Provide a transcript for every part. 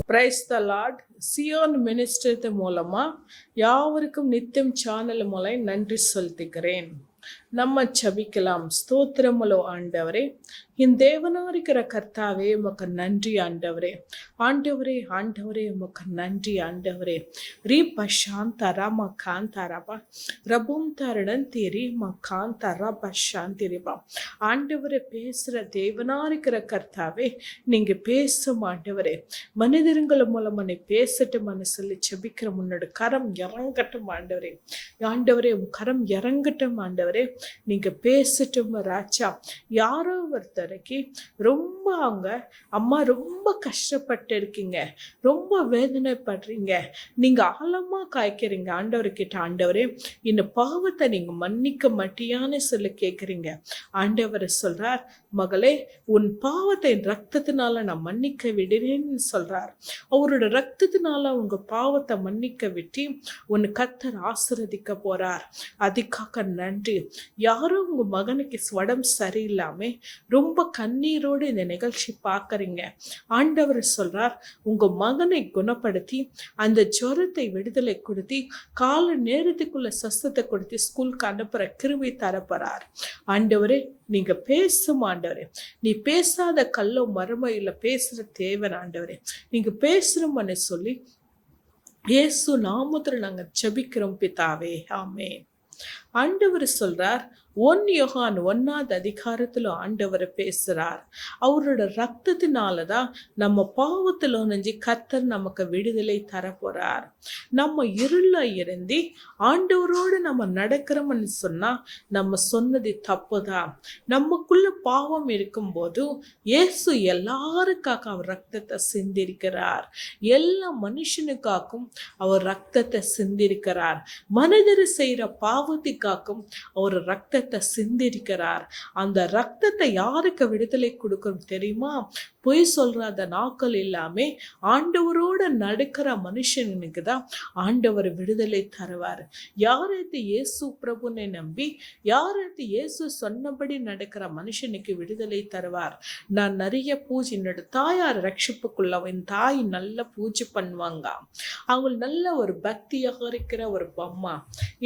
Praise the Lord. Zion ministry மூலமா யாவருக்கும் நித்தியம் சேனல் மூலம் நன்றி செலுத்துகிறேன். நம்ம ஜெபிக்கலாம். ஸ்தோத்திரமுள்ளோ ஆண்டவரே, என் தேவனாயிருக்கிற கர்த்தாவே, உமக்கு நன்றி ஆண்டவரே. ஆண்டவரே ஆண்டவரே உமக்கு நன்றி ஆண்டவரே. ரீ பஷாந்த ரம காந்தரபா ரபும் தருடன் திரி மகாந்த ரப சாந்திரிபா. ஆண்டவரை பேசுற தேவனாயிருக்கிற கர்த்தாவே, நீங்க பேசும் ஆண்டவரே. மனிதர்கள் மூலமா நீ பேசட்டும்னு சொல்லி ஜெபிக்கிற முன்னோட கரம் இறங்கட்டும் ஆண்டவரே. ஆண்டவரே உன் கரம் இறங்கட்டும் ஆண்டவரே. நீங்க பேசட்டும் ராஜா. யாரோ ஒருத்தருக்கு ரொம்ப அவங்க அம்மா ரொம்ப கஷ்டப்பட்டு இருக்கீங்க, ரொம்ப வேதனைப்படுறீங்க, நீங்க ஆழமா காய்க்கிறீங்க ஆண்டவர்கிட்ட. ஆண்டவரே, இந்த பாவத்தை நீங்க மன்னிக்க மாட்டியான்னு சொல்லி கேட்குறீங்க. ஆண்டவர் சொல்றார், மகளே, உன் பாவத்தை ரத்தத்தினால நான் மன்னிக்க விடுறேன்னு சொல்றார். அவரோட ரத்தத்தினால உங்க பாவத்தை மன்னிக்க விட்டு உன் கர்த்தர் ஆசீர்வதிக்க போறார். அதுக்காக நன்றி. யாரும் உங்க மகனுக்கு ஸ்வடம் சரியில்லாம ரொம்ப கண்ணீரோடு இந்த நிகழ்ச்சி பார்க்கறீங்க. ஆண்டவர் சொல்றார், உங்க மகனை குணப்படுத்தி அந்த ஜுரத்தை விடுதலை கொடுத்து கால நேரத்துக்குள்ள சஸ்தத்தை கொடுத்து ஸ்கூலுக்கு அனுப்புற கிருபை தரப்போறார். ஆண்டவரே, நீங்க பேசும் ஆண்டவரே. நீ பேசாத கல்லோ மரமோ இல்ல, பேசுற தேவன் ஆண்டவரே. நீங்க பேசுறோம்னு சொல்லி இயேசு நாமத்துல நாங்க ஜெபிக்கிறோம் பிதாவே, ஆமென். ஆண்டவர் சொல்றார், 1 யோகான் 1வது அதிகாரத்துல ஆண்டவர் பேசுறார். அவரோட ரத்தத்தினாலதான் நம்ம பாவத்துல நெஞ்சு கர்த்தர் நமக்கு விடுதலை தர போறார். நம்ம இருள இருந்து ஆண்டவரோடு நம்ம நடக்கிறோம்னு சொன்னா நம்ம சொன்னது தப்புதான். நமக்குள்ள பாவம் இருக்கும் போது இயேசு எல்லாருக்காக அவர் ரத்தத்தை சிந்திருக்கிறார். எல்லா மனுஷனுக்காகவும் அவர் ரத்தத்தை சிந்திருக்கிறார். மனிதர் செய்யற பாவத்துக்காகவும் அவர் ரத்தத்தை சிந்திருக்கிறார். அந்த ரத்தத்தை யாருக்கு விடுதலை கொடுக்கணும் தெரியுமா? பொய் சொல்றாத நாட்கள் இல்லாம ஆண்டவரோட நடக்கிற மனுஷனுக்கு தான் ஆண்டவர் விடுதலை தருவார். யாரைத்து இயேசு பிரபுனை நம்பி, யாரைத்து இயேசு சொன்னபடி நடக்கிற மனுஷனுக்கு விடுதலை தருவார். நான் நிறைய பூஜை, என்னோட தாயார் ரட்சிப்புக்குள்ள என் தாய் நல்ல பூஜை பண்ணுவாங்க. அவங்க நல்ல ஒரு பக்தியாக இருக்கிற ஒரு அம்மா.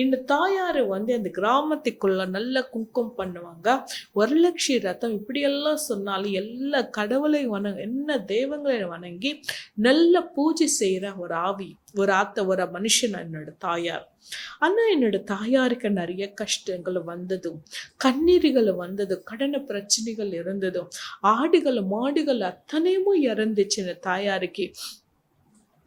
இந்த தாயாரு அந்த கிராமத்துக்குள்ள நல்ல குங்குமம் பண்ணுவாங்க. 1,00,000 ரத்தம் இப்படியெல்லாம் சொன்னாலும் எல்லா கடவுளை என்ன தெய்வங்களை வணங்கி நல்ல பூஜை செய்யற ஒரு ஆவி, ஒரு மனுஷன் என்னோட தாயார். ஆனா என்னோட தாயாருக்கு நிறைய கஷ்டங்கள் வந்ததும், கண்ணீர்கள் வந்ததும், கடன பிரச்சனைகள் இருந்ததும், ஆடுகள் மாடுகள் அத்தனையும் இறந்துச்சு என் தாயாருக்கு.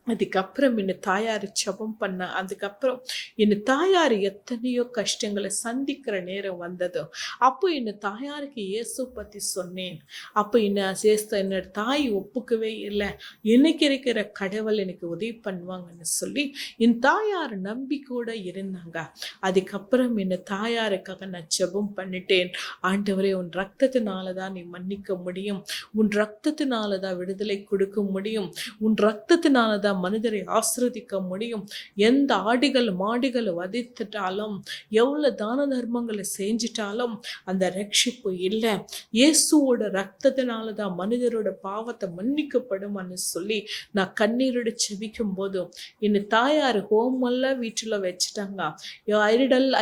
அதுக்கப்புறம் என் தாயார் ஜெபம் பண்ண, அதுக்கப்புறம் என் தாயார் எத்தனையோ கஷ்டங்களை சந்திக்கிற நேரம் வந்ததோ அப்போ என் தாயாருக்கு இயேசு பத்தி சொன்னேன். அப்போ என்னோட தாய் ஒப்புக்கவே இல்லை. எனக்கு இருக்கிற கடவுள் எனக்கு உதவி பண்ணுவாங்கன்னு சொல்லி என் தாயார் நம்பி கூட இருந்தாங்க. அதுக்கப்புறம் என் தாயாருக்காக நான் ஜெபம் பண்ணிட்டேன். ஆண்டவரே, உன் ரத்தத்தினாலதான் நீ மன்னிக்க முடியும், உன் ரத்தத்தினாலதான் விடுதலை கொடுக்க முடியும், உன் ரத்தத்தினாலதான் மனிதரை ஆசீர்வதிக்க முடியும். எந்த ஆடுகள் மாடுகள் வதைத்துட்டாலும், எவ்வளவு தான தர்மங்களை செஞ்சிட்டாலும் அந்த ரட்சிப்பு இல்லை. இயேசுவோட ரத்தத்தினாலதான் மனிதரோட பாவத்தை மன்னிக்கப்படும் சொல்லி நான் கண்ணீரோட செபிக்கும் போதும் என் தாயார் ஹோமெல்லாம் வீட்டுல வச்சுட்டாங்க.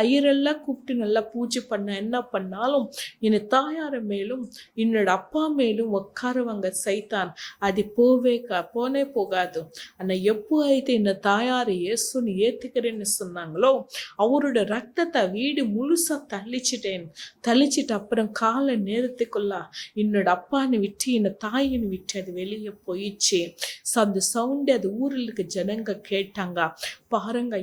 ஐயரெல்லாம் கூப்பிட்டு நல்லா பூஜை பண்ண என்ன பண்ணாலும் என் தாயார் மேலும் என்னோட அப்பா மேலும் உட்காருவாங்க சைத்தான். அது போனே போகாது. ஆனா எப்போ ஆயிட்டு இந்த தாயார் இயேசுன்னு ஏத்துக்கிறேன்னு சொன்னாங்களோ அவரோட ரத்தத்தை வீடு முழுசா தள்ளிச்சிட்டு அப்புறம் கால நேரத்துக்குள்ள என்னோட அப்பான்னு விட்டு என்ன தாயின்னு விட்டு அது வெளியே போயிடுச்சு. அந்த சவுண்டு அது ஊரில் இருக்க ஜனங்க கேட்டாங்க. பாருங்க,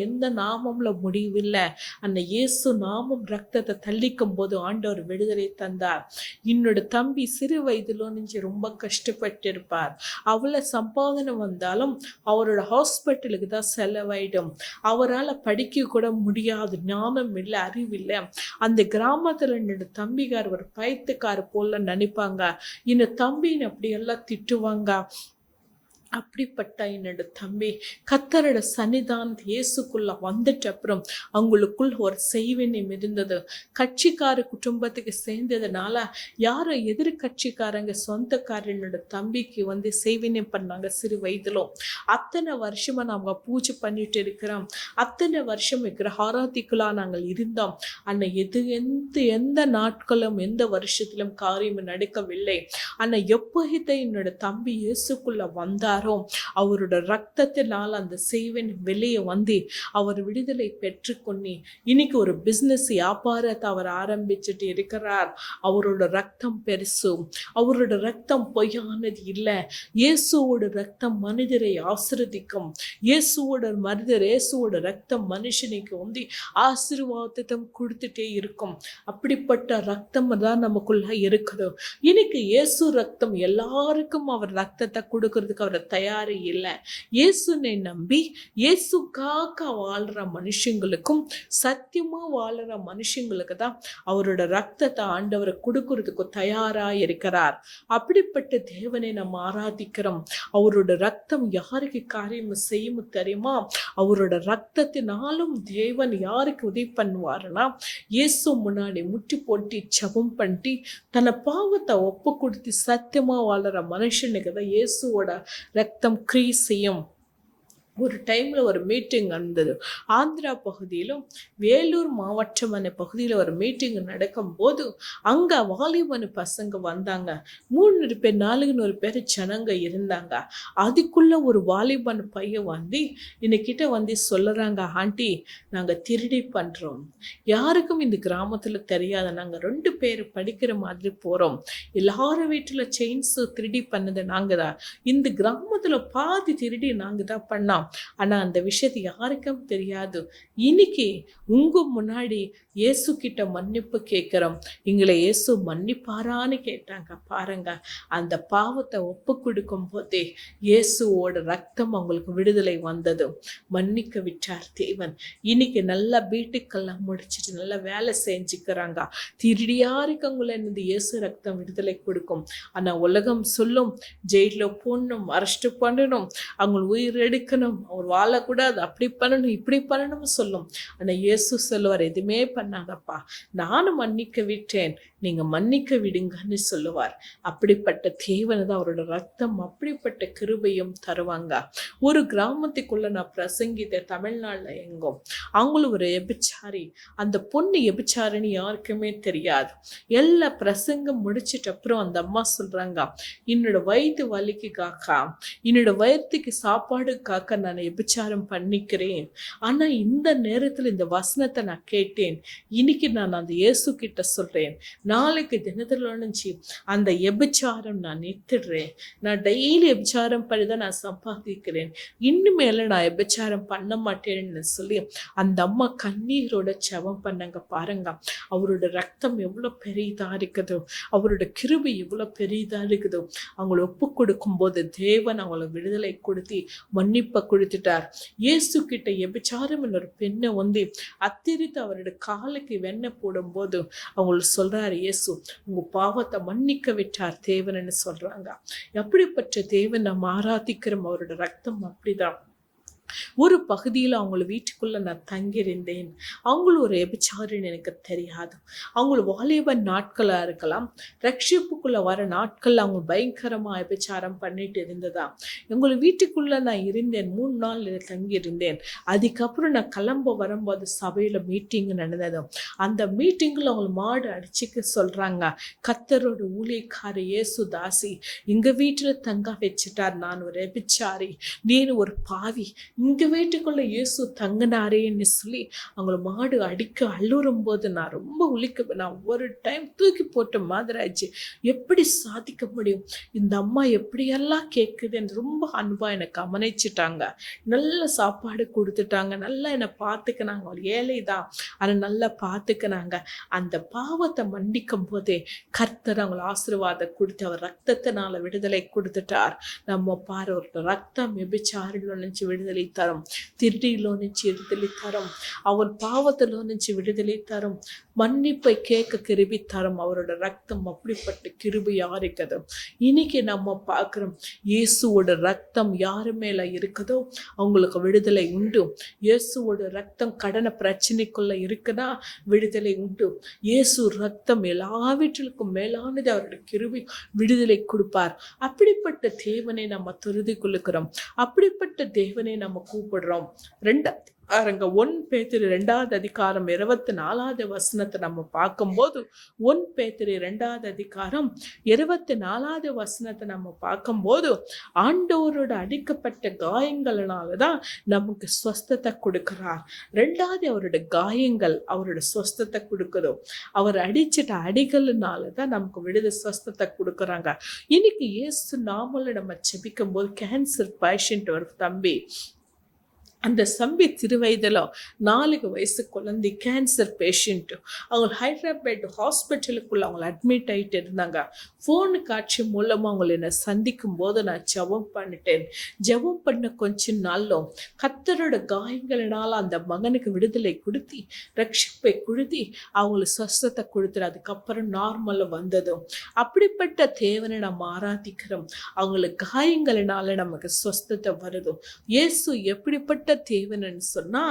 எந்த நாமம்ல முடிவில்லை. அந்த இயேசு நாமம் ரத்தத்தை தள்ளிக்கும் போது ஆண்டவர் விடுதலை தந்தார். என்னோட தம்பி சிறு வயதுல நெஞ்சு ரொம்ப கஷ்டப்பட்டு இருப்பார். அவளை சம்பாதனை வந்தாலும் அவரோட ஹாஸ்பிட்டலுக்கு தான் செலவாயிடும். அவரால் படிக்க கூட முடியாது, ஞானம் இல்லை, அறிவில்லை. அந்த கிராமத்துல என்னோட தம்பிக்கார் ஒரு பைத்தியக்கார போல நினைப்பாங்க. இந்த தம்பின்னு அப்படியெல்லாம் திட்டுவாங்க. அப்படிப்பட்ட என்னோட தம்பி கத்தரோட சன்னிதான இயேசுக்குள்ள வந்துட்ட அப்புறம் அவங்களுக்குள் ஒரு செய்வினம் இருந்தது. கட்சிக்கார குடும்பத்துக்கு சேர்ந்ததுனால யாரோ எதிர் கட்சிக்காரங்க சொந்தக்காரனோட தம்பிக்கு செய்வினம் பண்ணாங்க. சிறு வயதிலும் அத்தனை வருஷமா நாங்க பூஜை பண்ணிட்டு இருக்கிறோம். அத்தனை வருஷம் ஆராதிக்குள்ளா நாங்கள் இருந்தோம். ஆனா எந்த நாட்களும் எந்த வருஷத்திலும் காரியம் நடக்கவில்லை. ஆனா எப்போது என்னோட தம்பி இயேசுக்குள்ள வந்தாரோ அவரோட ரத்தத்தினால் அந்த செய்வன் வெளியே அவர் விடுதலை பெற்றுக்கொண்டு இன்னைக்கு ஒரு பிசினஸ் வியாபாரத்தை அவர் ஆரம்பிச்சுட்டு இருக்கிறார். அவரோட ரத்தம் பெருசு, அவரோட ரத்தம் பொய்யானது இல்லை. இயேசுவோட ரத்தம் மனிதரை ஆசீர்வதிக்கும். இயேசுவோட ரத்தம் மனுஷனுக்கு ஆசீர்வாதத்தை கொடுத்துட்டே இருக்கும். அப்படிப்பட்ட ரத்தம் தான் நமக்குள்ள இருக்குது. இன்னைக்கு இயேசு ரத்தம் எல்லாருக்கும் அவர் ரத்தத்தை கொடுக்கறதுக்கு அவர் தயாரி இல்லை. இயேசுனை நம்பி இயேசுக்காக வாழ்ற மனுஷங்களுக்கும் சத்தியமா வாழ்ற மனுஷங்களுக்கு தான் அவரோட ரத்தத்தை ஆண்டவரை கொடுக்கறதுக்கு தயாரா இருக்கிறார். அப்படிப்பட்ட தேவனை நம்ம ஆராதிக்கிறோம். அவரோட ரத்தம் யாருக்கு காரியம் செய்யும் தெரியுமா? அவரோட ரத்தத்தினாலும் தேவன் யாருக்கு உதவி பண்ணுவாருன்னா, இயேசு முன்னாடி முட்டி போட்டு ஜெபம் பண்ணி தன்னை பாவத்தை ஒப்பு கொடுத்து சத்தியமா வாழற மனுஷனுக்கு தான் இயேசுவோட ரத்தம் கிரியை செய்யும். ஒரு டைம்ல ஒரு மீட்டிங் நடந்தது. ஆந்திரா பகுதியிலும் வேலூர் மாவட்டம் அந்த பகுதியில் ஒரு மீட்டிங் நடக்கும்போது அங்க வாலிபன் பசங்க வந்தாங்க. 300 பேர் 400 பேர் ஜனங்க இருந்தாங்க. அதுக்குள்ள ஒரு வாலிபன் பையன் இன்னைக்கிட்ட சொல்லுறாங்க, ஆண்டி நாங்க திருடி பண்றோம், யாருக்கும் இந்த கிராமத்துல தெரியாத, நாங்க 2 பேர் படிக்கிற மாதிரி போறோம், எல்லாரும் வீட்டுல செயின்ஸ் திருடி பண்ணது நாங்க தான், இந்த கிராமத்துல பாதி திருடி நாங்க தான் பண்ணோம், ஆனா அந்த விஷயத்தை யாருக்கும் தெரியாது. இன்னைக்கு உங்க முன்னாடி இயேசு கிட்ட மன்னிப்பு கேட்கிறோம், எங்களை இயேசு மன்னிப்பாரான்னு கேட்டாங்க. பாருங்க, அந்த பாவத்தை ஒப்பு கொடுக்கும் போதே இயேசுவோட ரத்தம் அவங்களுக்கு விடுதலை வந்தது. மன்னிக்க விட்டார் தேவன். இன்னைக்கு நல்லா வீட்டுக்கெல்லாம் முடிச்சுட்டு நல்லா வேலை செஞ்சுக்கிறாங்க. திருடியா இருக்கவங்கள இருந்து இயேசு ரத்தம் விடுதலை கொடுக்கும். ஆனா உலகம் சொல்லும், ஜெயில போடணும், அரெஸ்ட் பண்ணணும், அவங்க உயிர் எடுக்கணும், அவர் வாழக்கூடாது, அப்படி பண்ணணும் இப்படி பண்ணணும்னு சொல்லும். ஆனா இயேசு சொல்லுவார், எதுவுமே பண்ணாதப்பா, நானும் மன்னிக்க விட்டேன், நீங்க மன்னிக்க விடுங்கன்னு சொல்லுவார். அப்படிப்பட்ட தேவன் தான் அவரோட ரத்தம் அப்படிப்பட்ட கிருபையும் தருவாங்க. ஒரு கிராமத்துக்குள்ள நான் பிரசங்கித்த தமிழ்நாடுல எங்கும் அவங்களும் ஒரு எபிச்சாரி. அந்த பொண்ணு எபிச்சாரின்னு யாருக்குமே தெரியாது. எல்லா பிரசங்கம் முடிச்சிட்ட அப்புறம் அந்த அம்மா சொல்றாங்க, என்னோட வயிற்று வலிக்கு காக்கா, என்னோட வயிற்றுக்கு சாப்பாடு காக்க நான் எபிச்சாரம் பண்ணிக்கிறேன். ஆனா இந்த நேரத்துல இந்த வசனத்தை நான் கேட்டேன். இன்னைக்கு நான் அந்த இயேசு கிட்ட சொல்றேன், நாளைக்கு தினத்துல அந்த எபிச்சாரம் நான் நிறுத்திடுறேன், நான் டெய்லி எபிச்சாரம் பண்ணிதான் நான் சம்பாதிக்கிறேன், இனிமேல நான் எபிச்சாரம் பண்ண மாட்டேன்னு சொல்லி அந்த அம்மா கண்ணீரோட ஜெபம் பண்ணாங்க. பாருங்க, அவரோட ரத்தம் எவ்வளவு பெரியதா இருக்குது, அவரோட கிருபை எவ்வளவு பெரியதா இருக்குது. அவங்களை ஒப்பு கொடுக்கும் போது தேவன் அவங்களை விடுதலை கொடுத்து மன்னிப்பை கொடுத்துட்டார். இயேசு கிட்ட எபிச்சாரம் ஒரு பெண்ணை அத்திரித்து அவரோட காலுக்கு வெண்ணெய் போடும் போது அவங்களுக்கு சொல்றாரு, இயேசு உங்க பாவத்தை மன்னிக்க விட்டார் தேவன்னு சொல்றாங்க. எப்படிப்பட்ட தேவன் நம்ம ஆராதிக்கிறோம். அவரோட ரத்தம் அப்படிதான். ஒரு பகுதியில் அவங்கள வீட்டுக்குள்ள நான் தங்கியிருந்தேன். அவங்களும் ஒரு எபிச்சாரின்னு எனக்கு தெரியாது. அவங்கள வாலிப நாட்களா இருக்கலாம், ரட்சிப்புக்குள்ள வர நாட்கள் அவங்க பயங்கரமா எபிச்சாரம் பண்ணிட்டு இருந்ததா. எங்களை வீட்டுக்குள்ள நான் இருந்தேன், 3 நாள் தங்கியிருந்தேன். அதுக்கப்புறம் நான் கிளம்ப வரும்போது சபையில மீட்டிங் நடந்தது. அந்த மீட்டிங்ல அவங்க மாடு அடிச்சுக்க சொல்றாங்க, கர்த்தரோட ஊழியக்கார இயேசு தாசி எங்க வீட்டுல தங்க வச்சுட்டார், நான் ஒரு எபிச்சாரி, நீனு ஒரு பாவி, இங்க வீட்டுக்குள்ள இயேசு தங்கினாரேன்னு சொல்லி அவங்கள மாடு அடிக்க அழுறும் போது நான் ரொம்ப நான் ஒரு டைம் தூக்கி போட்ட மாதிரி ஆயிடுச்சு. எப்படி சாதிக்க முடியும், இந்த அம்மா எப்படியெல்லாம் கேட்குதுன்னு ரொம்ப அன்பா என்னை கவனிச்சுட்டாங்க. நல்ல சாப்பாடு கொடுத்துட்டாங்க, நல்லா என்னை பார்த்துக்கினாங்க. ஒரு ஏழை தான், அதை நல்லா பார்த்துக்கினாங்க. அந்த பாவத்தை மன்னிக்கும் போதே கர்த்தர் அவங்களை ஆசீர்வாதம் கொடுத்து அவர் ரத்தத்தினால விடுதலை கொடுத்துட்டார். நம்ம பாரு, ஒரு ரத்தம் எபிச்சாரில் நினைச்சு விடுதலை తరం, తిరిడిలో నుంచి విడుదల తరం, அவர் பாவத்திலோ నుంచి விடுதலை தரும், மன்னிப்பை கேட்க கிருபை தரும். அவரோட ரத்தம் அப்படிப்பட்ட கிருபையா இருக்குது. இன்னைக்கு நம்ம பார்க்குறோம், இயேசுவோட ரத்தம் யாரு மேல இருக்குதோ அவங்களுக்கு விடுதலை உண்டு. இயேசுவோட ரத்தம் கடன பிரச்சனைக்குள்ள இருக்குன்னா விடுதலை உண்டு. இயேசு ரத்தம் எல்லாவற்றிற்கும் மேலானது. அவருடைய கிருபை விடுதலை கொடுப்பார். அப்படிப்பட்ட தேவனை நம்ம துருதி கொள்ளுக்கிறோம். அப்படிப்பட்ட தேவனை நம்ம கூப்பிடுறோம். பாருங்க, 1 பேதுரு 2வது அதிகாரம் 24வது வசனத்தை நம்ம பார்க்கும்போது, 1 பேதுரு 2வது அதிகாரம் 24வது வசனத்தை நம்ம பார்க்கும்போது, ஆண்டவரோட அடிக்கப்பட்ட காயங்களால தான் நமக்கு ஸ்வஸ்தத்தை கொடுக்கிறார். 2வது அவரோட காயங்கள் அவரோட ஸ்வஸ்தத்தை கொடுக்குதோ. அவர் அடிச்சிட்ட அடிகள்னால தான் நமக்கு விடுதலை ஸ்வஸ்தத்தை கொடுக்குறாங்க. இன்னைக்கு இயேசு நாமல நம்ம செபிக்கும் போது, கேன்சர் பேஷண்ட் ஒரு தம்பி, அந்த தம்பி திருவயதில் 4 வயசு குழந்தை கேன்சர் பேஷண்ட்டு. அவங்க ஹைதராபாத் ஹாஸ்பிட்டலுக்குள்ள அவங்க அட்மிட் ஆகிட்டு இருந்தாங்க. ஃபோனு காட்சி மூலமாக அவங்களை என்னை சந்திக்கும் போது நான் ஜெபம் பண்ணிட்டேன். ஜெபம் பண்ண கொஞ்ச நாளும் கர்த்தரோட காயங்களினால் அந்த மகனுக்கு விடுதலை கொடுத்தி ரட்சிப்பை கொடுத்தி அவங்களுக்கு ஸ்வஸ்தத்தை கொடுத்துரு. அதுக்கப்புறம் நார்மலாக வந்ததும். அப்படிப்பட்ட தேவனை நம்ம ஆராதிக்கிறோம். அவங்களுக்கு காயங்களினால நமக்கு ஸ்வஸ்தத்தை வருதும். இயேசு எப்படிப்பட்ட தேவன்னு சொன்னா,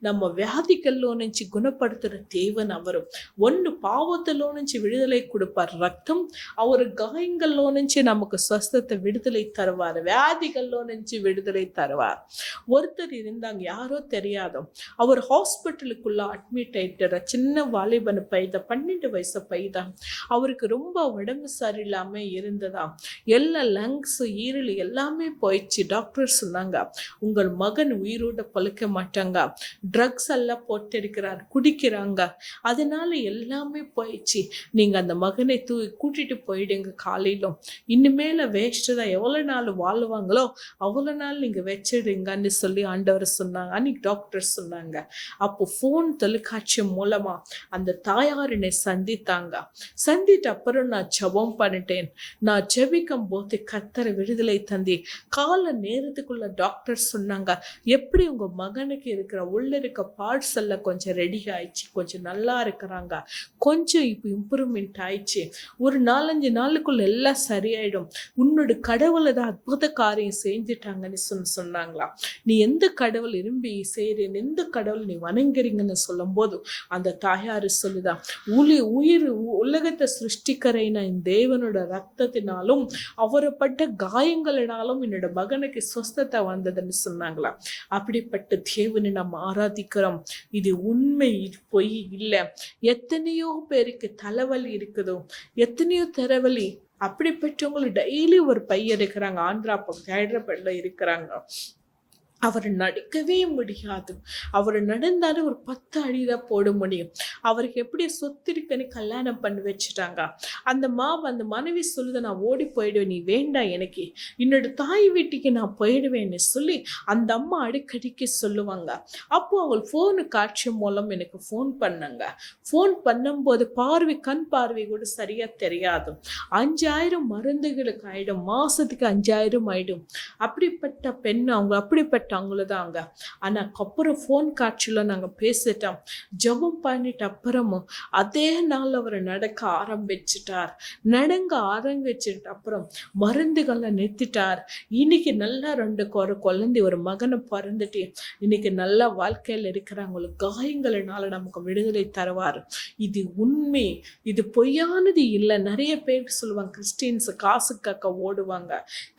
நம்ம வியாதிகள்லோ నుంచి குணப்படுத்துற தேவன் அவரும். ஒன்று பாவத்திலோ నుంచి விடுதலை கொடுப்பார் ரத்தம். அவர் காயங்கள்லோ నుంచి நமக்கு ஸ்வஸ்தத்தை விடுதலை தருவார். வியாதிகள்லோ నుంచి விடுதலை தருவார். ஒருத்தர் இருந்தாங்க, யாரோ தெரியாதோ, அவர் ஹாஸ்பிட்டலுக்குள்ள அட்மிட் ஆயிட்டார். சின்ன வாலிபன் பையன், 12 வயசு பையன். அவருக்கு ரொம்ப உடம்பு சரியில்லாம இருந்ததா. எல்லா லங்ஸ் ஈரல் எல்லாமே போயிடுச்சு. டாக்டர் சொன்னாங்க, உங்கள் மகன் உயிரோட பழுக்க மாட்டாங்க, ட்ரக்ஸ் எல்லாம் போட்டு இருக்கிறார், குடிக்கிறாங்க, அதனால எல்லாமே போயிடுச்சு. நீங்க அந்த மகனை கூட்டிட்டு போயிடுங்க காலையிலும். இனிமேல வேஸ்ட் தான், எவ்வளவு நாள் வாழ்வாங்களோ அவ்வளவு நாள் நீங்க வச்சிடுங்கன்னு சொல்லி ஆண்டவர் சொன்னாங்க. அன்னைக்கு டாக்டர் சொன்னாங்க. அப்போ போன் தொலைக்காட்சி மூலமா அந்த தாயார் என்னை சந்தித்தாங்க. சந்தித்த அப்புறம் நான் ஜெபம் பண்ணிட்டேன். நான் ஜெபிக்கும் போது கர்த்தர் விடுதலை தந்தி. கால நேரத்துக்குள்ள டாக்டர் சொன்னாங்க, எப்படி உங்க மகனுக்கு இருக்கிற உள்ள இருக்க பார்ட்ஸ் எல்லாம் கொஞ்சம் ரெடி ஆயிடுச்சு, கொஞ்சம் நல்லா இருக்கிறாங்க, கொஞ்சம் இப்போ இம்ப்ரூவ்மெண்ட் ஆயிடுச்சு, ஒரு 4-5 நாளுக்குள்ள எல்லாம் சரியாயிடும், உன்னோட கடவுளை தான் அற்புத காரியம் செஞ்சுட்டாங்கன்னு சொன்னாங்களா. நீ எந்த கடவுள் விரும்பி செய்கிறேன், எந்த கடவுள் நீ வணங்குறீங்கன்னு சொல்லும் போது அந்த தாயாரு சொல்லுதான், உலகத்தை சிருஷ்டிக்கிறேன் என் தேவனோட ரத்தத்தினாலும் அவரை பட்ட காயங்களினாலும் என்னோட மகனுக்கு சொஸ்தத்தை வந்ததுன்னு சொன்னாங்களா. அப்படிப்பட்ட தேவனை நம்ம ஆராதிக்கிறோம். இது உண்மை, இது பொய் இல்லை. எத்தனையோ பேருக்கு தலைவலி இருக்குதோ, எத்தனையோ தலைவலி. அப்படிப்பட்டவங்களுக்கு டெய்லி ஒரு பையன் இருக்கிறாங்க, ஆந்திரா பக்கம் ஹைதராபாத்ல இருக்கிறாங்க. அவர் நடக்கவே முடியாது. அவர் நடந்தாலும் ஒரு 10 அடி தான் போட முடியும். அவருக்கு எப்படி சொத்து இருக்குன்னு கல்யாணம் பண்ணி வச்சுட்டாங்க. அந்த மனைவி சொல்லுது, நான் ஓடி போயிடுவேன், நீ வேண்டாம் எனக்கு, என்னோட தாய் வீட்டுக்கு நான் போயிடுவேன்னு சொல்லி அந்த அம்மா அடிக்கடிக்கு சொல்லுவாங்க. அப்போ அவங்க ஃபோனு காட்சி மூலம் எனக்கு ஃபோன் பண்ணாங்க. ஃபோன் பண்ணும்போது கண் பார்வை கூட சரியா தெரியாது. 5000 மருந்துகளுக்கு ஆயிடும், மாசத்துக்கு 5000 ஆயிடும். அப்படிப்பட்ட பெண் அவங்க, அப்படிப்பட்ட அவங்களதாங்க. ஆனா அப்புறம் ஃபோன் காட்சியில நாங்க பேசிட்டோம். ஜெபம் பண்ணிட்டு அப்புறமும் அதே நாள் அவர் நடக்க ஆரம்பிச்சிட்டார். அப்புறம் மருந்துகளை நிறுத்திட்டார். இன்னைக்கு நல்லா 2 குழந்தை, ஒரு மகனை பிறந்துட்டு இன்னைக்கு நல்ல வாழ்க்கையில இருக்கிறாங்களுக்கு காயங்களினால நமக்கு விடுதலை தருவார். இது உண்மை, இது பொய்யானது இல்லை. நிறைய பேர் சொல்லுவாங்க, கிறிஸ்டியன்ஸ் காசுக்காக ஓடுவாங்க,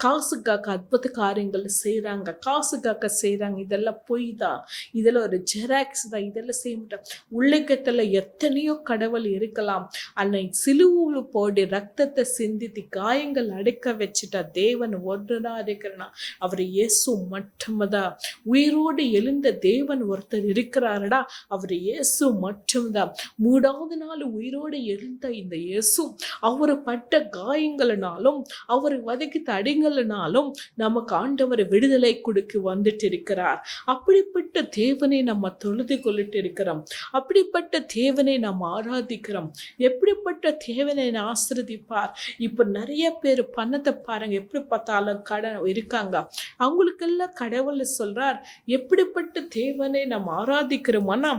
காசுக்காக அற்புத காரியங்கள் செய்யறாங்க, காசுக்காக செய்யறாங்க. இதெல்லாம் பொய் தான், இதெல்லாம் ஒரு ஜெராக்ஸ் தான், இதெல்லாம் செய்ய மாட்டாங்க. உலகத்துல எத்தனையோ கடவுள் இருக்கலாம். அன்னை சிலுவையில போடி ரத்தத்தை சிந்தித்து காயங்கள் அடைக்க வச்சுட்டா தேவன் ஒருவரா இருக்கிறனா, அவர் இயேசு மட்டும்தான். உயிரோடு எழுந்த தேவன் ஒருத்தர் இருக்கிறாரடா, அவர் இயேசு மட்டும்தான். 3வது நாள் உயிரோடு எழுந்த இந்த இயேசு அவர் பட்ட காயங்களினாலும் அவர் வதக்கித்த அடிகளினாலும் நமக்கு ஆண்டவர் விடுதலை கொடுக்க வந்து வந்துட்டு இருக்கிறார். அப்படிப்பட்ட தேவனை நம்ம தொழுது கொள்ளிட்டு இருக்கிறோம். அப்படிப்பட்ட தேவனை நாம் ஆராதிக்கிறோம். எப்படிப்பட்ட தேவனை ஆசீர்வதிப்பார். இப்ப நிறைய பேர் பணத்தை பாருங்க, எப்படி பார்த்தாலும் கடன் இருக்காங்க. அவங்களுக்கெல்லாம் கடவுள் சொல்றார், எப்படிப்பட்ட தேவனை நாம் ஆராதிக்கிறோம்னா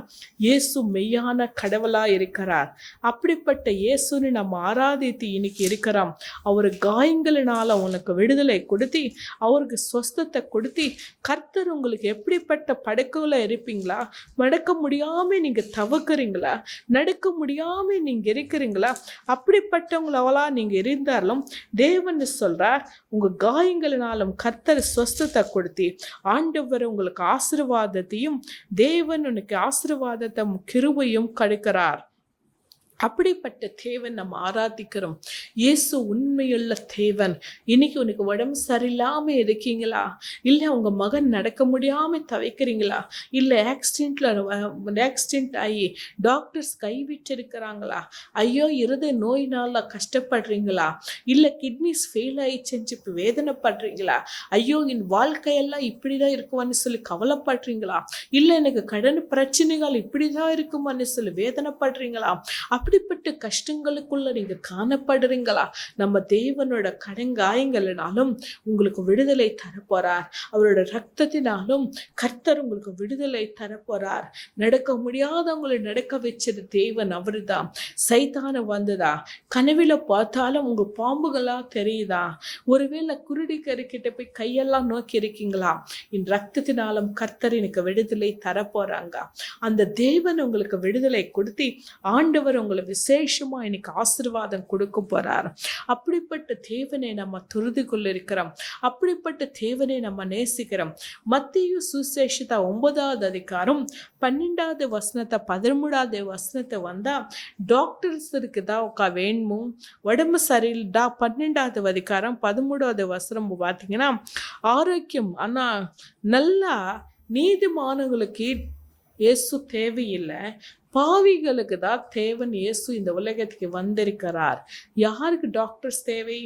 இயேசு மெய்யான கடவுளா இருக்கிறார். அப்படிப்பட்ட இயேசுனை நம்ம ஆராதித்து இன்னைக்கு இருக்கிறோம். அவர் காயங்களினால உனக்கு விடுதலை கொடுத்தி, அவருக்கு சொஸ்தத்தை கொடுத்தி, கர்த்தர் உங்களுக்கு எப்படிப்பட்ட படைக்குள்ள இருப்பீங்களா, நடக்க முடியாம நீங்க தவக்குறீங்களா, நடக்க முடியாம நீங்க இருக்கிறீங்களா, அப்படிப்பட்டவங்களா நீங்க இருந்தாலும் தேவன் சொல்றார், உங்க காயங்களினாலும் கர்த்தர் சொஸ்தத்தை கொடுத்தி ஆண்டவர் உங்களுக்கு ஆசீர்வாதத்தையும், தேவன் உனக்கு ஆசீர்வாதத்தை கிருபையும் கொடுக்கிறார். அப்படிப்பட்ட தேவன் நம்ம ஆராதிக்கிறோம். இயேசு உண்மையுள்ள தேவன். இன்னைக்கு உனக்கு உடம்பு சரியில்லாம இருக்கீங்களா, இல்லை உங்க மகன் நடக்க முடியாம தவிக்கிறீங்களா, இல்லை ஆக்சிடென்ட் ஆகி டாக்டர்ஸ் கைவிட்டு இருக்கிறாங்களா, ஐயோ இருதய நோயினால கஷ்டப்படுறீங்களா, இல்லை கிட்னிஸ் ஃபெயில் ஆயிடுச்சு இப்போ வேதனைப்படுறீங்களா, ஐயோ என் வாழ்க்கையெல்லாம் இப்படிதான் இருக்குமான்னு சொல்லி கவலைப்படுறீங்களா, இல்லை எனக்கு கடன் பிரச்சனைகள் இப்படிதான் இருக்குமான்னு சொல்லி வேதனைப்படுறீங்களா, அப்படிப்பட்ட கஷ்டங்களுக்குள்ள நீங்க காணப்படுறீங்களா, நம்ம தேவனோட கடங்காயங்களினாலும் உங்களுக்கு விடுதலை தரப்போறார். அவரோட ரத்தத்தினாலும் கர்த்தர் உங்களுக்கு விடுதலை தரப்போறார். நடக்க முடியாதவங்களை நடக்க வச்சது தேவன் அவருதான். சைத்தான வந்ததா, கனவில பார்த்தாலும் உங்க பாம்புகளா தெரியுதா, ஒருவேளை குருடி கருக்கிட்ட போய் கையெல்லாம் நோக்கி இருக்கீங்களா, என் ரத்தத்தினாலும் கர்த்தர் எனக்கு விடுதலை தரப்போறாங்க. அந்த தேவன் உங்களுக்கு விடுதலை கொடுத்து ஆண்டவர் உங்களை விசேஷமா இன்னைக்கு ஆசீர்வாதம் கொடுக்க போறார். அப்படிப்பட்ட தேவனை நம்ம தொழுது கொள்ள இருக்கிறோம். அப்படிப்பட்ட தேவனை நம்ம நேசிக்கிறோம். மத்தேயு சுசேஷத்தை 9வது அதிகாரம் 12வது வசனத்தை 13வது வசனத்தை வந்தா, டாக்டர்ஸ் இருக்குதா வேணுமோ, உடம்பு சரியில்லைடா 12வது அதிகாரம் 13வது வசனம் பார்த்தீங்கன்னா, ஆரோக்கியம் ஆனா நல்லா நீதிமான்களுக்கு இயேசு தேவையில்லை, பாவிகளுக்கு தான் தேவன் இயேசு இந்த உலகத்துக்கு வந்திருக்கிறார். யாருக்கு டாக்டர்ஸ் தேவை?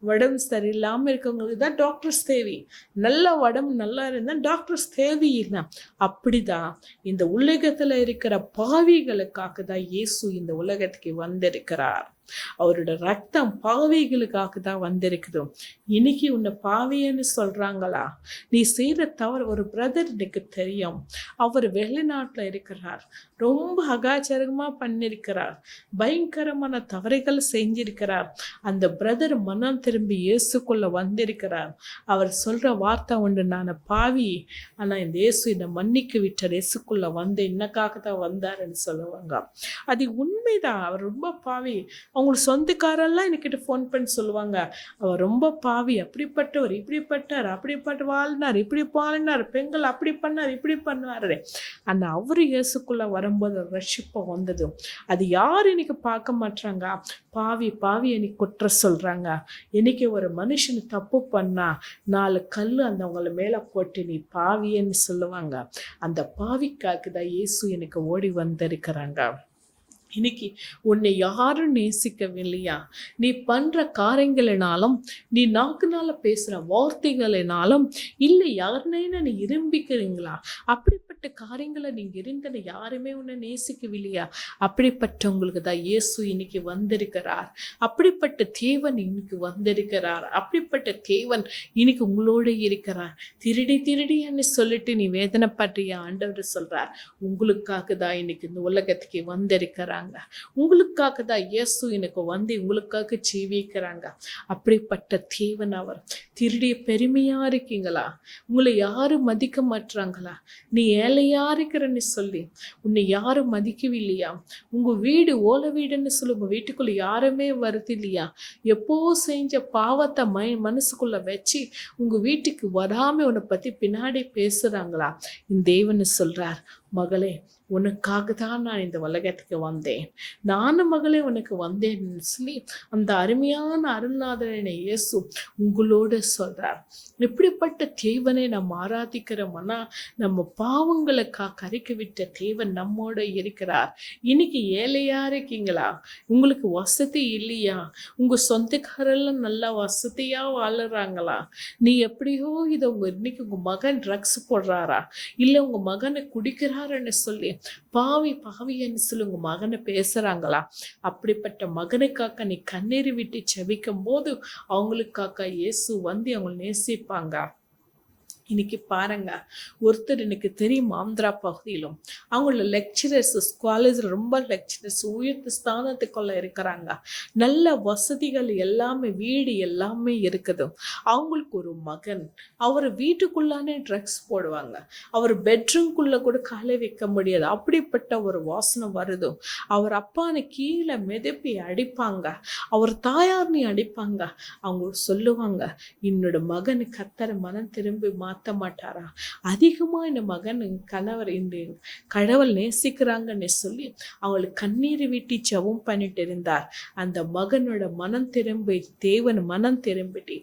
உடம்பு சரியில்லாமல் இருக்கவங்களுக்கு தான் டாக்டர்ஸ் தேவை. நல்ல உடம்பு நல்லா இருந்தால் டாக்டர்ஸ் தேவையில்லை. அப்படிதான் இந்த உலகத்துல இருக்கிற பாவிகளுக்காக தான் இயேசு இந்த உலகத்துக்கு வந்திருக்கிறார். அவரோட ரத்தம் பாவிகளுக்காக தான் வந்திருக்குது. இன்னைக்கு உன்னை பாவியன்னு சொல்றாங்களா? நீ செய்யற தவறு ஒரு பிரதர் எனக்கு தெரியும், அவர் வெளிநாட்டுல இருக்கிறார், ரொம்ப அகாச்சாரமா பண்ணிருக்கிறார், பயங்கரமான தவறுகள் செஞ்சிருக்கிறார். அந்த பிரதர் மனம் திரும்பி இயேசுக்குள்ள வந்திருக்கிறார். அவர் சொல்ற வார்த்தை உண்டு, நான் பாவி, ஆனா இந்த இயேசு என்னை மன்னிக்கு விட்டார், இயேசுக்குள்ள வந்து என்னக்காக தான் வந்தாருன்னு சொல்லுவாங்க. அது உண்மைதான். அவர் ரொம்ப பாவி. அவங்களுக்கு சொந்தக்காரெல்லாம் என்கிட்ட ஃபோன் பண்ணி சொல்லுவாங்க, அவர் ரொம்ப பாவி, அப்படிப்பட்டவர், இப்படிப்பட்டார், அப்படிப்பட்ட வாழ்னார், இப்படி வாழ்னார், பெண்கள் அப்படி பண்ணார், இப்படி பண்ணுவாரு. அந்த அவரு இயேசுக்குள்ள வரும்போது ரட்சிப்பு வந்தது. அது யார் இன்னைக்கு பார்க்க மாட்டாங்க. பாவி பாவி எனக்கு குற்ற சொல்றாங்க. இன்னைக்கு ஒரு மனுஷன் தப்பு பண்ணா 4 கல் அந்த அவங்கள மேல போட்டு நீ பாவின்னு சொல்லுவாங்க. அந்த பாவிக்காக தான் இயேசு எனக்கு ஓடி வந்திருக்கிறாங்க. இன்னைக்கு உன்னை யாரும் நேசிக்கவில்லையா? நீ பண்ற காரியங்களினாலும், நீ நாக்குனால பேசுற வார்த்தைகளினாலும், இல்லை யாருனேன்னு நீ விரும்பிக்கிறீங்களா? அப்படிப்பட்ட காரியங்களை நீங்க இருந்தன யாருமே உன்னை நேசிக்கவில்லையா? அப்படிப்பட்டவங்களுக்கு தான் இயேசு இன்னைக்கு வந்திருக்கிறார். அப்படிப்பட்ட தேவன் இன்னைக்கு வந்திருக்கிறார். அப்படிப்பட்ட தேவன் இன்னைக்கு உங்களோட இருக்கிறார். திருடின்னு சொல்லிட்டு நீ வேதனைப்படுறிய ஆண்டவர் சொல்றார், உங்களுக்காக தான் இன்னைக்கு இந்த உலகத்துக்கு வந்திருக்கிறார். உங்களுக்காக தான் இயேசு எனக்கு வந்து உங்களுக்காக ஜீவிக்கிறாங்க. அப்படிப்பட்ட தேவன் அவர். திருடிய பெருமையா இருக்கீங்களா? உங்களை யாரும் மதிக்க மாட்டாங்களா? நீ ஏழையா இருக்கிறன்னு சொல்லி உன்னை யாரும் மதிக்கவில்லையா? உங்க வீடு ஓலை வீடுன்னு சொல்லி உங்க வீட்டுக்குள்ள யாருமே வருது இல்லையா? எப்போ செஞ்ச பாவத்தை மனசுக்குள்ள வச்சு உங்க வீட்டுக்கு வராம உன்னை பத்தி பின்னாடி பேசுறாங்களா? இந்த தேவன் சொல்றார், மகளே, உனக்காக தான் நான் இந்த உலகத்துக்கு வந்தேன், நானும் மகளே உனக்கு வந்தேன்னு சொல்லி அந்த அருமையான அருள்நாதனை இயேசு உங்களோட சொல்றார். இப்படிப்பட்ட தேவனை நம்ம ஆராதிக்கிறோம்னா நம்ம பாவங்களை கரைக்க விட்ட தேவன் நம்மோட இருக்கிறார். இன்னைக்கு ஏழையா இருக்கீங்களா? உங்களுக்கு வசதி இல்லையா? உங்க சொந்தக்காரெல்லாம் நல்லா வசதியா வாழுறாங்களா? நீ எப்படியோ இதை இன்னைக்கு உங்க மகன் ட்ரக்ஸ் போடுறாரா, இல்லை உங்க மகனை குடிக்கிறாருன்னு சொல்லி பாவின்னு சொல்லி உங்க மகனை பேசுறாங்களா? அப்படிப்பட்ட மகனுக்காக நீ கண்ணீர் விட்டு செபிக்கும் போது அவங்களுக்காக இயேசு வந்து அவங்களை நேசிப்பாங்க. இன்னைக்கு பாருங்க, ஒருத்தர் எனக்கு தெரியும், ஆந்திரா பகுதியிலும் அவங்கள லெக்சரர்ஸ், காலேஜில் ரொம்ப லெக்சரர்ஸ் உயர்த்த ஸ்தானத்துக்குள்ள இருக்கிறாங்க. நல்ல வசதிகள் எல்லாமே, வீடு எல்லாமே இருக்குது. அவங்களுக்கு ஒரு மகன், அவர் வீட்டுக்குள்ளானே ட்ரக்ஸ் போடுவாங்க. அவர் பெட்ரூம்குள்ளே கூட காலை வைக்க முடியாது, அப்படிப்பட்ட ஒரு வாசனை வருது. அவர் அப்பானை கீழே மிதப்பி அடிப்பாங்க, அவர் தாயார்னி அடிப்பாங்க. அவங்க சொல்லுவாங்க, என்னோட மகனு கர்த்தரை மனம் திரும்பி மாற்ற மாட்டாரா? அதிகமா இந்த மகன் கணவர் இந்த கடவுள் நேசிக்கிறாங்கன்னு சொல்லி அவங்களுக்கு கண்ணீர் விட்டு ஜெபம் பண்ணிட்டு இருந்தார். அந்த மகனோட மனம் திரும்பி, தேவன் மனம் திரும்பிட்டு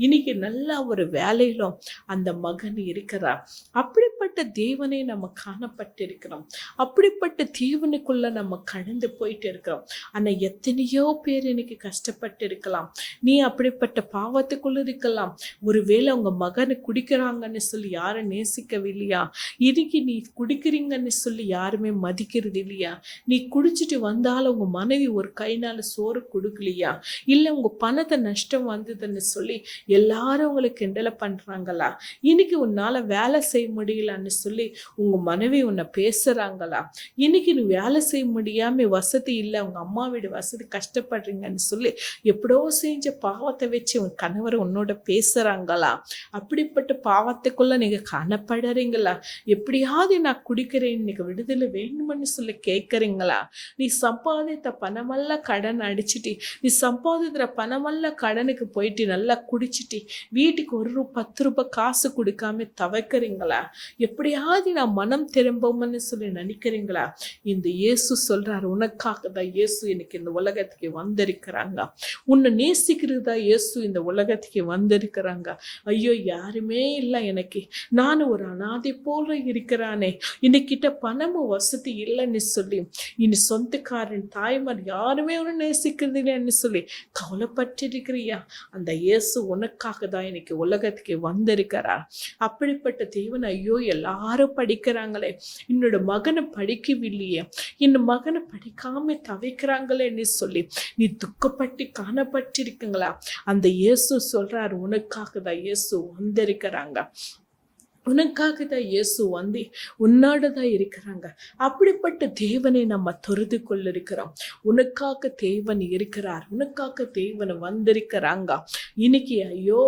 இன்னைக்கு நல்ல ஒரு வேலையிலும் அந்த மகன் இருக்கிறார். அப்படிப்பட்ட தேவனை நம்ம காணப்பட்டிருக்கிறோம். அப்படிப்பட்ட தேவனுக்குள்ள நம்ம கடந்து போயிட்டு இருக்கிறோம். ஆனா எத்தனையோ பேர் இன்னைக்கு கஷ்டப்பட்டு இருக்கலாம். நீ அப்படிப்பட்ட பாவத்துக்குள்ள இருக்கலாம். ஒருவேளை உங்க மகனை குடிக்கிறாங்கன்னு சொல்லி யாரும் நேசிக்கவில்லையா? இன்னைக்கு நீ குடிக்கிறீங்கன்னு சொல்லி யாருமே மதிக்கிறது இல்லையா? நீ குடிச்சிட்டு வந்தாலும் உங்க மனைவி ஒரு கைனால சோறு கொடுக்கலையா? இல்லை உங்க பணத்தை நஷ்டம் வந்ததுன்னு சொல்லி எல்லாரும் உங்களுக்கு கிண்டலை பண்றாங்களா? இன்னைக்கு உன்னால வேலை செய்ய முடியலன்னு சொல்லி உங்க மனைவி உன்னை பேசுறாங்களா? இன்னைக்கு நீ வேலை செய்ய முடியாம வசதி இல்லை, உங்க அம்மா வீடு வசதி கஷ்டப்படுறீங்கன்னு சொல்லி எப்படோ செஞ்ச பாவத்தை வச்சு உன் கணவர் உன்னோட பேசுறாங்களா? அப்படிப்பட்ட பாவத்துக்குள்ள நீங்க காணப்படுறீங்களா? எப்படியாவது நான் குடிக்கிறேன், இன்னைக்கு விடுதலை வேணும்னு சொல்லி கேட்குறீங்களா? நீ சம்பாதித்த பணமெல்லாம் கடன் அடிச்சுட்டு, நீ சம்பாதிக்கிற பணமெல்லாம் கடனுக்கு போயிட்டு நல்லா குடிச்சிட்டு வீட்டுக்கு ஒரு 10 ரூபாய் காசு கொடுக்காம தவிர்க்கிறீங்களா? எப்படியாவது நான் மனம் திரும்பும்னு சொல்லி நினைக்கிறீங்களா? இந்த இயேசு சொல்றாரு, உனக்காக தான் இயேசு இன்னைக்கு இந்த உலகத்துக்கு வந்திருக்கிறாங்க. உன்னை நேசிக்கிறதா இயேசு இந்த உலகத்துக்கு வந்திருக்கிறாங்க. ஐயோ, யாருமே இல்லை எனக்கு, நானும் ஒரு அனாதை போல இருக்கிறானே, இன்னைக்கிட்ட பணமும் வசதி இல்லைன்னு சொல்லி, இனி சொந்தக்காரன் தாய்மார் யாருமே ஒன்று நேசிக்கிறது இல்லைன்னு சொல்லி கவலைப்பட்டிருக்கிறியா? அந்த இயேசு உனக்காக தான் இன்னைக்கு உலகத்துக்கு வந்திருக்கிறார். அப்படிப்பட்ட தேவன், ஐயோ எல்லாரும் படிக்கிறாங்களே, என்னோட மகனை படிக்கவில்லையே, இந்த மகனை படிக்காம தவிக்கிறாங்களேன்னு சொல்லி நீ துக்கப்பட்டு காணப்பட்டிருக்குங்களா? அந்த இயேசு சொல்றார், உனக்காக தான் இயேசு வந்திருக்கிறாங்க. உனக்காக தான் இயேசு வந்து உன்னோட தான் இருக்கிறாங்க. அப்படிப்பட்ட தேவனை நம்ம தொழுது கொள்ள இருக்கிறோம். உனக்காக தேவன் இருக்கிறார், உனக்காக தேவன் வந்திருக்கிறாங்க. இன்னைக்கு ஐயோ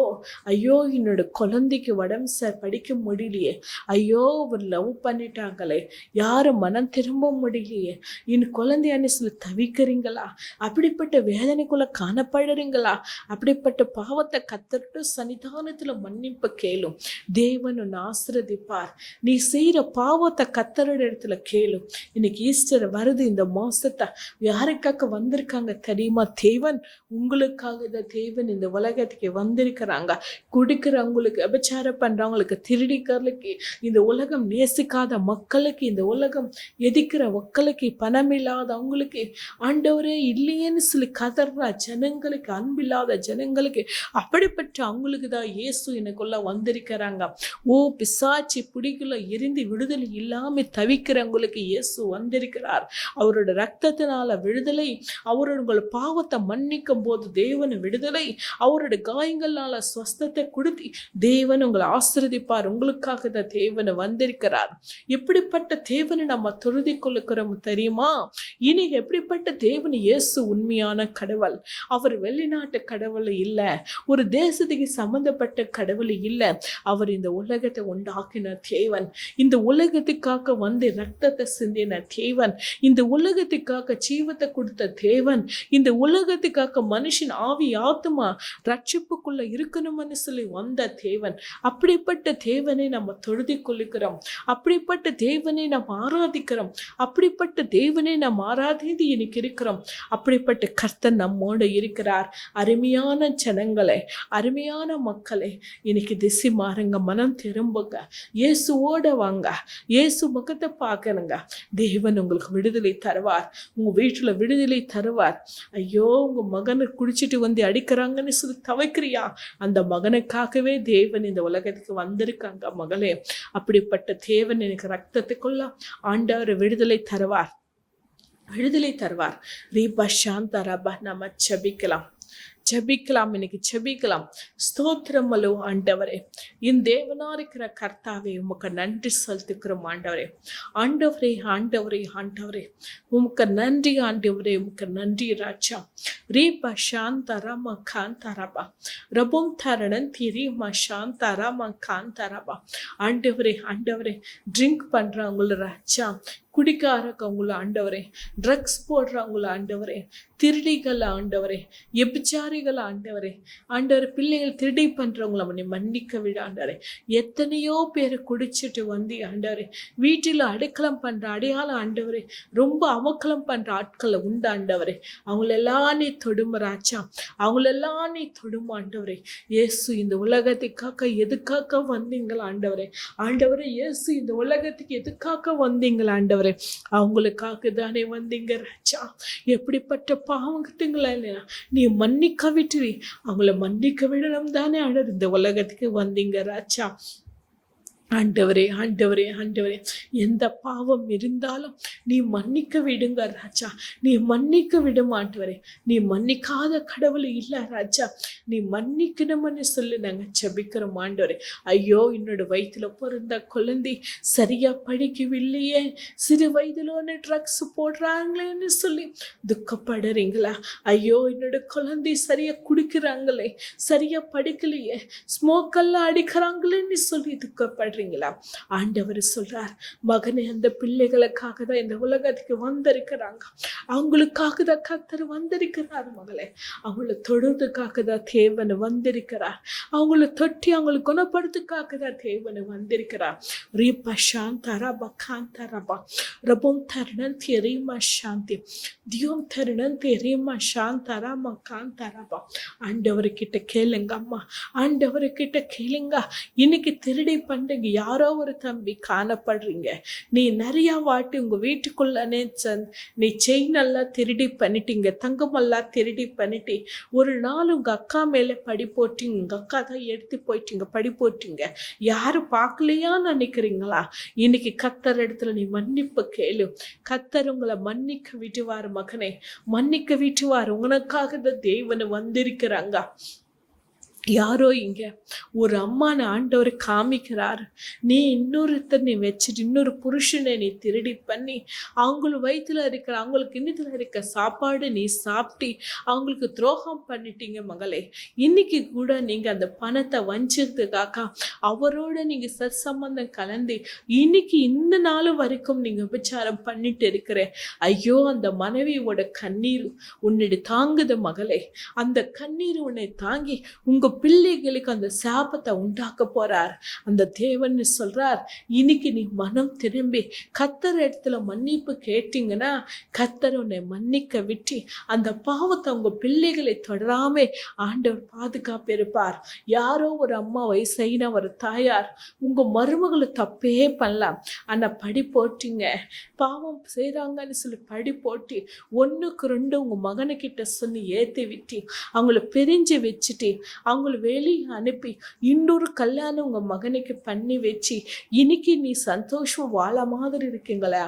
ஐயோ என்னோட குழந்தைக்கு உடம்பு படிக்க முடியலையே, ஐயோ ஒரு லவ் பண்ணிட்டாங்களே, யாரும் மனம் திரும்ப முடியலையே, என் குழந்தையான்னு சொல்லி தவிக்கிறீங்களா? அப்படிப்பட்ட வேதனைக்குள்ள காணப்படுறீங்களா? அப்படிப்பட்ட பாவத்தை கத்தர்கிட்ட சன்னிதானத்துல மன்னிப்பு கேளும். தேவன் ஆசிர்வதிப்பார். நீ செய்யற பாவத்தை கர்த்தரோட இடத்துல கேளு. இன்னைக்கு ஈஸ்டர் வருது, இந்த மாசத்தை யாருக்காக வந்திருக்காங்க தெரியுமா? தேவன் உங்களுக்காக தான் தேவன் இந்த உலகத்துக்கு வந்திருக்கிறாங்க. குடிக்கிறவங்களுக்கு, அபச்சாரம் பண்றவங்களுக்கு, திருடிக்கிறவங்களுக்கு, இந்த உலகம் நேசிக்காத மக்களுக்கு, இந்த உலகம் எதிக்கிற மக்களுக்கு, பணமில்லாதவங்களுக்கு, ஆண்டவரே இல்லையேன்னு சொல்லி கதற ஜனங்களுக்கு, அன்பில்லாத ஜனங்களுக்கு, அப்படிப்பட்ட அவங்களுக்கு தான் இயேசு எனக்குள்ள வந்திருக்கிறாங்க. ஓ பிசாச்சி பிடிக்கல எரிந்து விடுதலை இல்லாம தவிக்கிறவங்களுக்கு இயேசு வந்திருக்கிறார். அவரோட ரத்தத்தினால விடுதலை, அவரோட பாவத்தை மன்னிக்கும் போது தேவன் விடுதலை, அவரோட காயங்களால ஸ்வஸ்தத்தை கொடுத்து தேவன் உங்களை ஆசீர்வதிப்பார். உங்களுக்காக தான் தேவன் வந்திருக்கிறார். எப்படிப்பட்ட தேவனை நம்ம தொழுது கொள்ளுக்கிறோம் தெரியுமா? இனி எப்படிப்பட்ட தேவன்? இயேசு உண்மையான கடவுள். அவர் வெளிநாட்டு கடவுள் இல்லை, ஒரு தேசத்துக்கு சம்பந்தப்பட்ட கடவுள் இல்லை. அவர் இந்த உலகத்தை உண்டாக்கின தேவன், இந்த உலகத்துக்காக வந்து ரத்தத்தை சிந்தின தேவன், இந்த உலகத்துக்காக ஜீவத்தை கொடுத்த தேவன், இந்த உலகத்துக்காக மனுஷன் ஆவி ஆத்மா ரட்சிப்புக்குள்ள இருக்கணும்னு சொல்லி வந்த தேவன். அப்படிப்பட்ட தேவனை நம்ம தொழுதி கொள்ளுகிறோம், அப்படிப்பட்ட தேவனை நாம் ஆராதிக்கிறோம், அப்படிப்பட்ட தேவனை நாம் ஆராதித்து இன்னைக்கு இருக்கிறோம். அப்படிப்பட்ட கர்த்தர் நம்மோடு இருக்கிறார். அருமையான ஜனங்களே, அருமையான மக்களே, இன்னைக்கு திசை மாறுங்க, மனம் திரும்புங்க, இயேசுவோட வாங்க, இயேசு முகத்தை பார்க்கணுங்க. தேவன் உங்களுக்கு விடுதலை தருவார், உங்க வீட்டுல விடுதலை தருவார். ஐயோ, உங்க மகனை குடிச்சிட்டு வந்து அடிக்கிறாங்கன்னு சொல்லி தவிக்கிறியா? அந்த மகனுக்காகவே தேவன் இந்த உலகத்துக்கு வந்திருக்காங்க மகளே. அப்படிப்பட்ட தேவன் எனக்கு ரத்தத்துக்குள்ள ஆண்டவர் விடுதலை தருவார், விடுதலை தருவார். ரீபா சாந்தா ரபா. நம்ம ஜெபிக்கலாம், ஜெபிக்கலாம், இன்னைக்கு ஜெபிக்கலாம். ஸ்தோத்திரமலோ ஆண்டவரே, இந்த தேவனா இருக்கிற கர்த்தாவே, உமக்கு நன்றி செலுத்துக்கிறோம் ஆண்டவரே. ஆண்டவரே ஆண்டவரே ஆண்டவரே, உமக்கு நன்றி ஆண்டவரே, உமக்கு நன்றி ராஜா. ரீபா சாந்தரமா காந்தரபா ரபும் தரணன் திரிமா சாந்தரமா காந்தரபா. ஆண்டவரே ஆண்டவரே, ட்ரிங்க் பண்றவங்கள ராஜா, குடிக்காரவங்கள ஆண்டவரே, ட்ரக்ஸ் போடுறவங்கள ஆண்டவரே, திருடிகள் ஆண்டவரே, எபிச்சாரிகள் ஆண்டவரே, ஆண்டவர் பிள்ளைகள் திருடி பண்றவங்கள அவனை மன்னிக்க விட ஆண்டவரே. எத்தனையோ பேரை குடிச்சிட்டு வந்து ஆண்டவரே, வீட்டில் அடைக்கலம் பண்ற அடையாளம் ஆண்டவரே, ரொம்ப அவக்கலம் பண்ற ஆட்களை உண்டு ஆண்டவரே. அவங்களெல்லாம் நீ தொடுமராச்சா, அவங்களெல்லாம் நீ தொடும் ஆண்டவரே. இயேசு இந்த உலகத்துக்காக எதுக்காக வந்தீங்களா ஆண்டவரே? ஆண்டவரே, இயேசு இந்த உலகத்துக்கு எதுக்காக வந்தீங்களா ஆண்டவரே? அவங்களுக்காக தானே வந்தீங்க ராஜா. எப்படிப்பட்ட பாவங்கட்டுங்களா இல்லையா, நீ மன்னிக்க விட்டு அவங்கள மன்னிக்க விடணும் தானே ஆண்டவர் இந்த உலகத்துக்கு வந்தீங்க ராஜா. ஆண்டவரே ஆண்டவரே ஆண்டவரே, எந்த பாவம் இருந்தாலும் நீ மன்னிக்க விடுங்க ராஜா, நீ மன்னிக்க விடும் ஆண்டவரே. நீ மன்னிக்காத கடவுள் இல்லை ராஜா, நீ மன்னிக்கணும்னு சொல்லி நாங்கள் ஜெபிக்கிறோம் ஆண்டவரே. ஐயோ, என்னோட வயிற்றுல பிறந்த குழந்தை சரியா படிக்கவில்லையே, சிறு வயதிலோன்னு ட்ரக்ஸ் போடுறாங்களேன்னு சொல்லி துக்கப்படுறீங்களா? ஐயோ, என்னோட குழந்தை சரியா குடிக்கிறாங்களே, சரியா படிக்கலையே, ஸ்மோக்கெல்லாம் அடிக்கிறாங்களேன்னு சொல்லி துக்கப்படுற. ஆண்டவர் சொல்றார், மகனே, அந்த பிள்ளைகளுக்காக தான் இந்த உலகத்துக்கு வந்திருக்கிறாங்க, அவங்களுக்காக தான் கர்த்தர் வந்திருக்கிறார் மகளே. அவங்கள தொடுறதுக்காக தான் தேவன் வந்திருக்கிறார், அவங்கள தொட்டி அவங்களை குணப்படுத்துக்காக தான் தேவன் வந்திருக்கிறார். ரீபா சாந்தரபா காந்தரபா ரபும் தருணந்தி ரீமா சாந்தி தியோம் தருணந்தி ரீமா சாந்தரமா காந்தரபா. ஆண்டவர்கிட்ட கேளுங்க அம்மா, ஆண்டவர்கிட்ட கேளுங்க. இன்னைக்கு திருடி பண்றீங்க, யாரோ ஒரு தம்பி காணப்படுறீங்க, நீ நிறைய வாட்டி உங்க வீட்டுக்குள்ளே நீ செயின் எல்லாம் திருடி பண்ணிட்டீங்க, தங்கமெல்லாம் திருடி பண்ணிட்டு ஒரு நாள் உங்க அக்கா மேல படி போட்டீங்க, உங்க அக்கா தான் எடுத்து போயிட்டீங்க, படி போட்டீங்க, யாரும் பார்க்கலையான்னு நினைக்கிறீங்களா? இன்னைக்கு கர்த்தர் இடத்துல நீ மன்னிப்பு கேளு, கர்த்தர் உங்களை மன்னிக்க விட்டுவார் மகனே, மன்னிக்க விட்டுவார். உனக்காக தான் தேவன் வந்திருக்கிறாங்க. யாரோ இங்க ஒரு அம்மான ஆண்டவர் காமிக்கிறார், நீ இன்னொருத்தர் நீ வச்சுட்டு இன்னொரு புருஷனை நீ திருடி பண்ணி அவங்களுக்கு வயிற்றுல இருக்கிற அவங்களுக்கு இன்னத்துல இருக்க சாப்பாடு நீ சாப்பிட்டு அவங்களுக்கு துரோகம் பண்ணிட்டீங்க மகளே. இன்னைக்கு கூட நீங்க அந்த பணத்தை வஞ்சதுக்காக அவரோட நீங்க சத்சம்பந்தம் கலந்து இன்னைக்கு இந்த நாள் வரைக்கும் நீங்க விபச்சாரம் பண்ணிட்டு இருக்கிற, ஐயோ, அந்த மனைவியோட கண்ணீர் உன்னை தாங்குது மகளே. அந்த கண்ணீர் உன்னை தாங்கி உங்க பிள்ளைகளுக்கு அந்த சாபத்தை உண்டாக்க போறார். அந்த தேவன் சொல்றார், இன்னைக்கு நீ மனம் திரும்பி கர்த்தர் இடத்துல மன்னிப்பு கேட்டீங்கன்னா கர்த்தர் உன்னை மன்னிக்க விட்டு அந்த பாவத்தை உங்க பிள்ளைகளை தொடராம ஆண்டவர் பாதுகாப்பு இருப்பார். யாரோ ஒரு அம்மா வயசாயின ஒரு தாயார் உங்க மருமகளை தப்பே பண்ணலாம், ஆனா படி போட்டீங்க, பாவம் செய்யறாங்கன்னு சொல்லி படி போட்டு 1க்கு 2 உங்க மகனுக்கிட்ட சொல்லி ஏற்றி விட்டு அவங்கள பிரிஞ்சு வச்சுட்டு அவங்க வெளியே அனுப்பி இன்னொரு கல்யாணம் உங்க மகனுக்கு பண்ணி வச்சு இன்னைக்கு நீ சந்தோஷம் வாழ மாதிரி இருக்கீங்களா?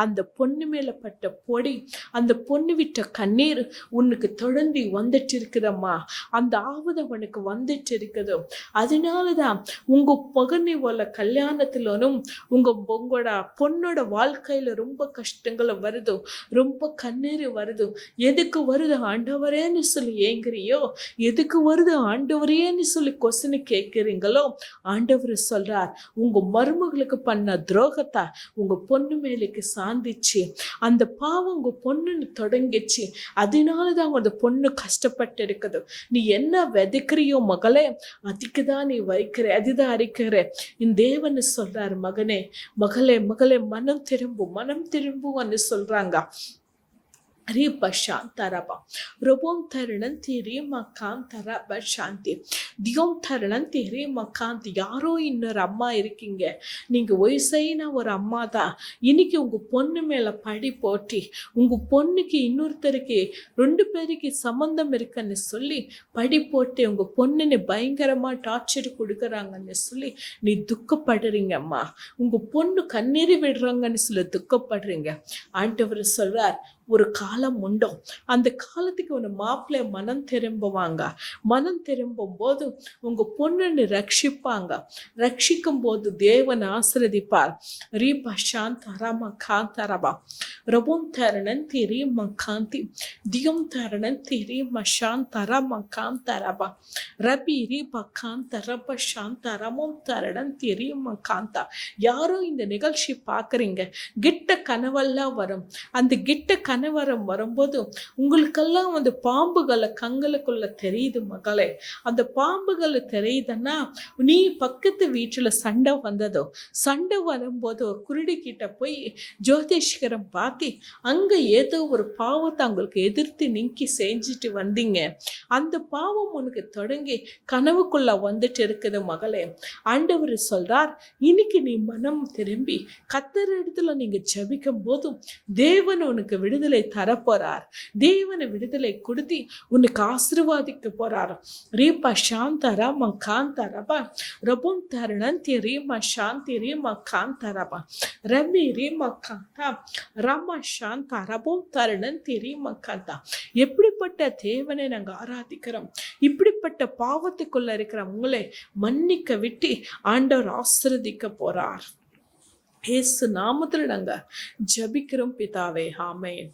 அந்த பொண்ணு மேல பட்ட பொடி, அந்த பொண்ணு விட்ட கண்ணீர் உனக்கு தொடர்ந்து வந்துட்டு இருக்குதம்மா, அந்த ஆபதம் உனக்கு வந்துட்டு இருக்குது. அதனாலதான் உங்க மகனை போல கல்யாணத்திலும் உங்களோட பொண்ணோட வாழ்க்கையில ரொம்ப கஷ்டங்கள் வருது, ரொம்ப கண்ணீர் வருது. எதுக்கு வருது ஆண்டவரேன்னு சொல்லி ஏங்குறியோ, எதுக்கு வருது ஆண்டவர் ஆண்டவரேன்னு சொல்லி கொஸ்டின் கேட்குறீங்களோ, ஆண்டவர் சொல்றார், உங்க மருமகளுக்கு பண்ண துரோகத்தை உங்க பொண்ணு மேலுக்கு சாந்திச்சு, அந்த பாவம் உங்க பொண்ணுன்னு தொடங்கிச்சு, அதனாலதான் அந்த பொண்ணு கஷ்டப்பட்டு இருக்குது. நீ என்ன விதைக்கிறியோ மகளே, அதுக்கு தான் நீ வைக்கிற, அதுதான் அரிக்கிற. இந்த தேவன் சொல்றாரு, மகனே மகளே மகளே, மனம் திரும்புன்னு சொல்றாங்க. ரீப சாந்தரபா ரொபோம் தருணன் திரி மக்காந்தரப சாந்தி தியோம் தருணன் திரி மக்காந்தி. யாரோ இன்னொரு அம்மா இருக்கீங்க, நீங்க வயசான ஒரு அம்மா தான். இன்னைக்கு உங்க பொண்ணு மேல படி போட்டி, உங்க பொண்ணுக்கு இன்னொருத்தருக்கு 2 பேருக்கு சம்பந்தம் இருக்குன்னு சொல்லி படி போட்டு உங்க பொண்ணுன்னு பயங்கரமா டார்ச்சர் கொடுக்குறாங்கன்னு சொல்லி நீ துக்கப்படுறீங்க அம்மா. உங்க பொண்ணு கண்ணீர் விடுறாங்கன்னு சொல்லி துக்கப்படுறீங்க. ஆண்டவர் சொல்றார், ஒரு காலம் உண்டோ, அந்த காலத்துக்கு ஒரு மாப்பிள்ளை மனம் திரும்புவாங்க. மனம் திரும்பும் போது உங்க பொண்ணுன்னு ரட்சிப்பாங்க. ரட்சிக்கும் போது தேவன் ஆசீர்வதிப்பார். ரீபா சாந்தரமா காந்தரபா ரபோம் தரணன் திரி மகாந்தி தியம் தரணன் திரி மசாந்தரமா காந்தரபா ரபி ரீபா காந்தரப சாந்தரமும் தரணன் திரி மகாந்தா. யாரோ இந்த நிகழ்ச்சி பார்க்குறீங்க, கிட்ட கனவெல்லாம் வரும். அந்த கிட்ட கனவரம் வரும்போது உங்களுக்கெல்லாம் அந்த பாம்புகளை கங்களுக்குள்ள தெரியுது மகளே. அந்த பாம்புகளை தெரியுதுன்னா, நீ பக்கத்து வீட்டுல சண்டை வந்ததோ, சண்டை வரும்போது குருடி கிட்ட போய் ஜோதிஷ்கரம் பார்த்து அங்க ஏதோ ஒரு பாவத்தை அவங்களுக்கு எதிர்த்து நீக்கி செஞ்சுட்டு வந்தீங்க. அந்த பாவம் உனக்கு தொடங்கி கனவுக்குள்ள வந்துட்டு இருக்குது மகளே. ஆண்டவர் சொல்றார், இன்னைக்கு நீ மனம் திரும்பி கர்த்தர் இடத்துல நீங்க ஜெபிக்கும் போதும் தேவன் உனக்கு விடுதலை தரப்போறார். தேவனை விடுதலை கொடுத்து உனக்கு ஆசீர்வாதிக்க போறார். ரீபா சாந்தரா மகாந்தரபா ரபும் தருணன் ரீமா சாந்தி ரீமா காந்தரபா ரபி ரீமா காந்தா ரமா சாந்தா ரபும் தருணன் ரீமா காந்தா. எப்படிப்பட்ட தேவனை நாங்க ஆராதிக்கிறோம். இப்படிப்பட்ட பாவத்துக்குள்ள இருக்கிற உங்களை மன்னிக்க விட்டு ஆண்டவர் ஆசீர்வதிக்க போறார். இயேசு நாமத்தில் நாங்க ஜெபிக்கிறோம் பிதாவே, ஆமென்.